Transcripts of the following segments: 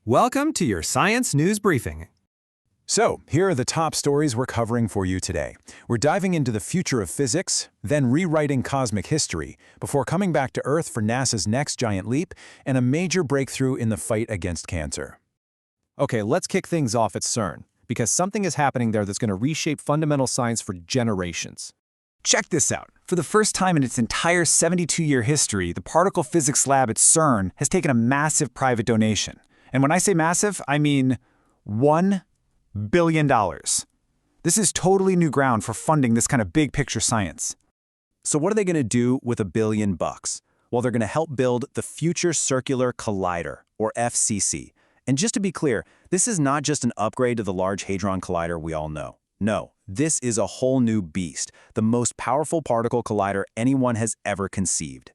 Welcome to your Science News Briefing. So, here are the top stories we're covering for you today. We're diving into the future of physics, then rewriting cosmic history, before coming back to Earth for NASA's next giant leap and a major breakthrough in the fight against cancer. Okay, let's kick things off at CERN, because something is happening there that's going to reshape fundamental science for generations. Check this out. For the first time in its entire 72-year history, the particle physics lab at CERN has taken a massive private donation. And when I say massive, I mean $1 billion. This is totally new ground for funding this kind of big-picture science. So what are they going to do with $1 billion? Well, they're going to help build the Future Circular Collider, or FCC. And just to be clear, this is not just an upgrade to the Large Hadron Collider we all know. No, this is a whole new beast, the most powerful particle collider anyone has ever conceived.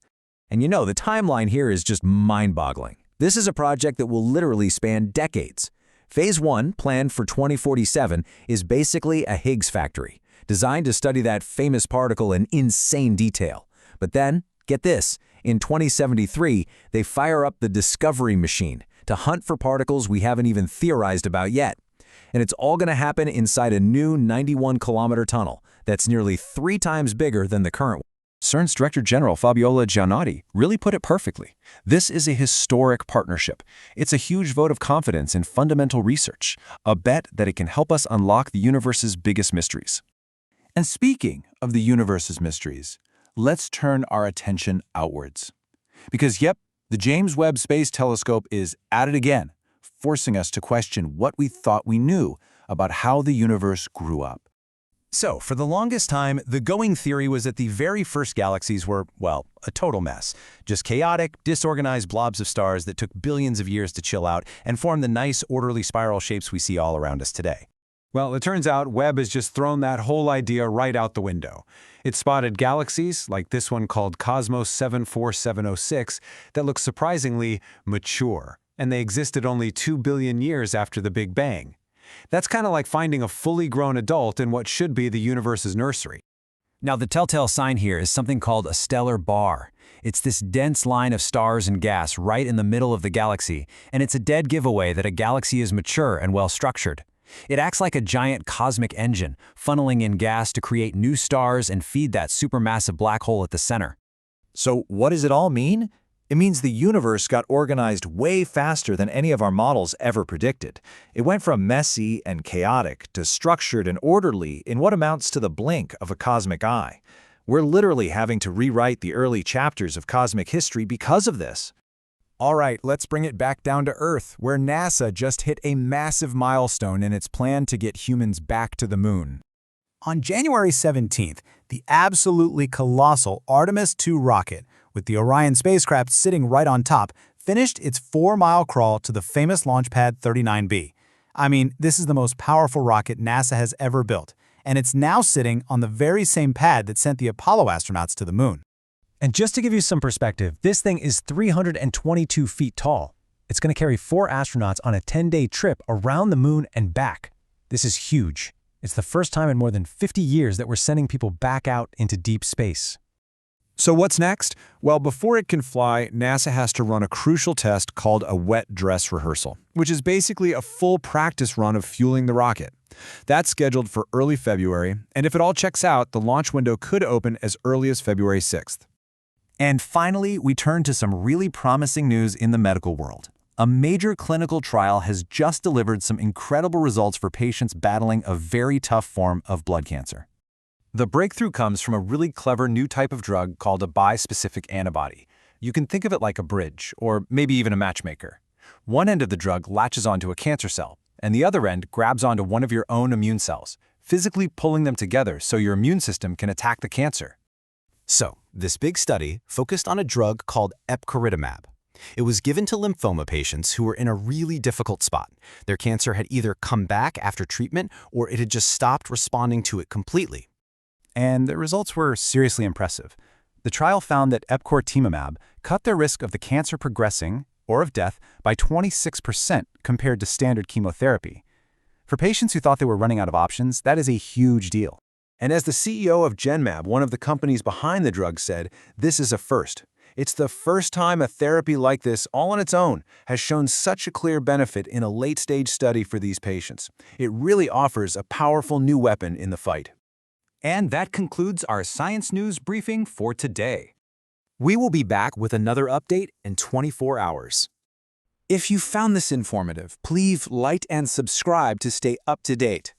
And you know, the timeline here is just mind-boggling. This is a project that will literally span decades. Phase 1, planned for 2047, is basically a Higgs factory, designed to study that famous particle in insane detail. But then, get this, in 2073, they fire up the Discovery machine to hunt for particles we haven't even theorized about yet. And it's all going to happen inside a new 91-kilometer tunnel that's nearly 3 times bigger than the current one. CERN's Director General Fabiola Giannotti really put it perfectly. This is a historic partnership. It's a huge vote of confidence in fundamental research, a bet that it can help us unlock the universe's biggest mysteries. And speaking of the universe's mysteries, let's turn our attention outwards. Because yep, the James Webb Space Telescope is at it again, forcing us to question what we thought we knew about how the universe grew up. So, for the longest time, the going theory was that the very first galaxies were, well, a total mess. Just chaotic, disorganized blobs of stars that took billions of years to chill out and form the nice, orderly spiral shapes we see all around us today. Well, it turns out Webb has just thrown that whole idea right out the window. It spotted galaxies, like this one called Cosmos 74706, that look surprisingly mature, and they existed only 2 billion years after the Big Bang. That's kind of like finding a fully grown adult in what should be the universe's nursery. Now, the telltale sign here is something called a stellar bar. It's this dense line of stars and gas right in the middle of the galaxy, and it's a dead giveaway that a galaxy is mature and well-structured. It acts like a giant cosmic engine, funneling in gas to create new stars and feed that supermassive black hole at the center. So what does it all mean? It means the universe got organized way faster than any of our models ever predicted. It went from messy and chaotic to structured and orderly in what amounts to the blink of a cosmic eye. We're literally having to rewrite the early chapters of cosmic history because of this. All right, let's bring it back down to Earth, where NASA just hit a massive milestone in its plan to get humans back to the moon. On January 17th, the absolutely colossal Artemis II rocket, with the Orion spacecraft sitting right on top, finished its 4-mile crawl to the famous launch pad 39B. I mean, this is the most powerful rocket NASA has ever built, and it's now sitting on the very same pad that sent the Apollo astronauts to the moon. And just to give you some perspective, this thing is 322 feet tall. It's going to carry 4 astronauts on a 10-day trip around the moon and back. This is huge. It's the first time in more than 50 years that we're sending people back out into deep space. So what's next? Well, before it can fly, NASA has to run a crucial test called a wet dress rehearsal, which is basically a full practice run of fueling the rocket. That's scheduled for early February, and if it all checks out, the launch window could open as early as February 6th. And finally, we turn to some really promising news in the medical world. A major clinical trial has just delivered some incredible results for patients battling a very tough form of blood cancer. The breakthrough comes from a really clever new type of drug called a bispecific antibody. You can think of it like a bridge, or maybe even a matchmaker. One end of the drug latches onto a cancer cell, and the other end grabs onto one of your own immune cells, physically pulling them together so your immune system can attack the cancer. So, this big study focused on a drug called epcoritamab. It was given to lymphoma patients who were in a really difficult spot. Their cancer had either come back after treatment or it had just stopped responding to it completely. And the results were seriously impressive. The trial found that epcoritamab cut their risk of the cancer progressing or of death by 26% compared to standard chemotherapy. For patients who thought they were running out of options, that is a huge deal. And as the CEO of Genmab, one of the companies behind the drug, said, this is a first. It's the first time a therapy like this, all on its own, has shown such a clear benefit in a late-stage study for these patients. It really offers a powerful new weapon in the fight. And that concludes our Science News briefing for today. We will be back with another update in 24 hours. If you found this informative, please like and subscribe to stay up to date.